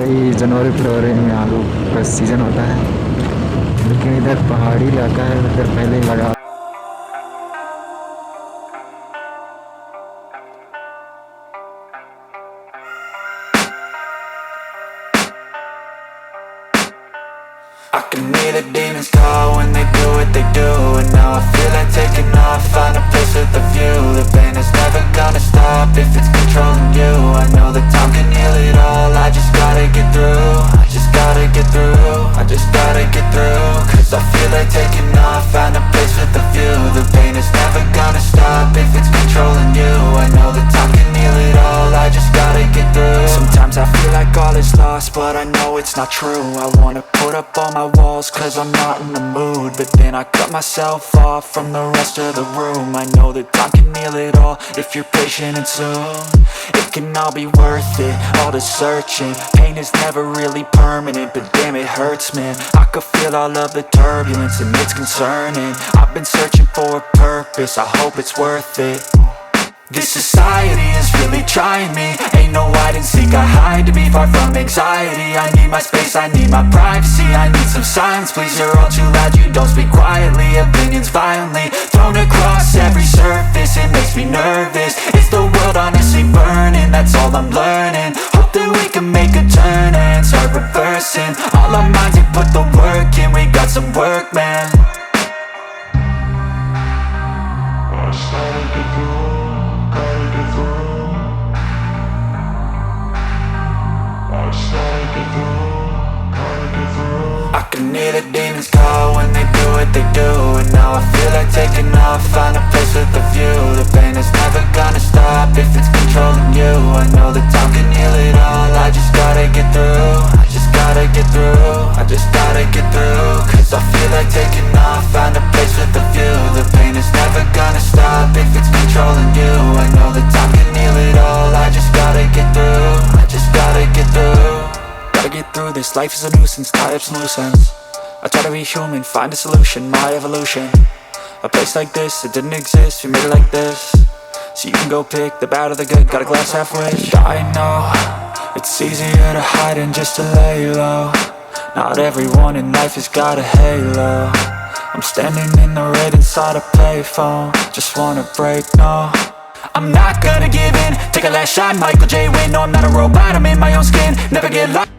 भाई जनवरी फरवरी में आलू का सीज़न होता है, लेकिन इधर पहाड़ी इलाका है, इधर पहले ही लगा। I can hear the demons call when they do what they do. And now I feel like taking off, find a place with a view. The pain is never gonna stop if it's controlling you. I know that time can heal it all, I just gotta get through. I just gotta get through, I just gotta get through. Cause I feel like taking off, find a place with a view. The pain is never gonna stop if it's controlling you. I know that time can heal it all, I just gotta get through. Sometimes I feel like all is lost, but I know it's not true. I wanna put up all my walls cause I'm not in the mood, but then I cut myself off from the rest of the room. I know that time can heal it all if you're patient and soon. It can all be worth it, all the searching. Pain is never really permanent, but damn it hurts, man. I could feel all of the turbulence and it's concerning. I've been searching for a purpose, I hope it's worth it. This society is really trying me. Ain't no hide and seek, I hide to be far from anxiety. I need my space, I need my privacy. I need some silence, please, you're all too loud. You don't speak quietly, opinions violently thrown across every surface. It makes me nervous, it's the world honestly burning. That's all I'm learning, hope that we can make a turn and start reversing. All our minds, we put the work in, we got some work, man. I can hear the demons call when they do what they do. And now I feel like taking off, find a place with a view. The pain is never gonna stop if it's controlling you. I know that time can heal it all, I just gotta get through. I just gotta get through, I just gotta get through. Cause I feel like taking off, find a place with a view. The pain is never gonna stop if it's controlling you. I know that time can heal it all, I just gotta get through. I just gotta get through. Gotta get through this, life is a nuisance, tie up some loose ends. I try to be human, find a solution, my evolution. A place like this, it didn't exist, we made it like this. So you can go pick the bad or the good, got a glass halfway. I know, it's easier to hide than just to lay low. Not everyone in life has got a halo. I'm standing in the red inside a payphone, just wanna break, no. I'm not gonna give in, take a last shot, Michael J. Win. No, I'm not a robot, I'm in my own skin, never get lost.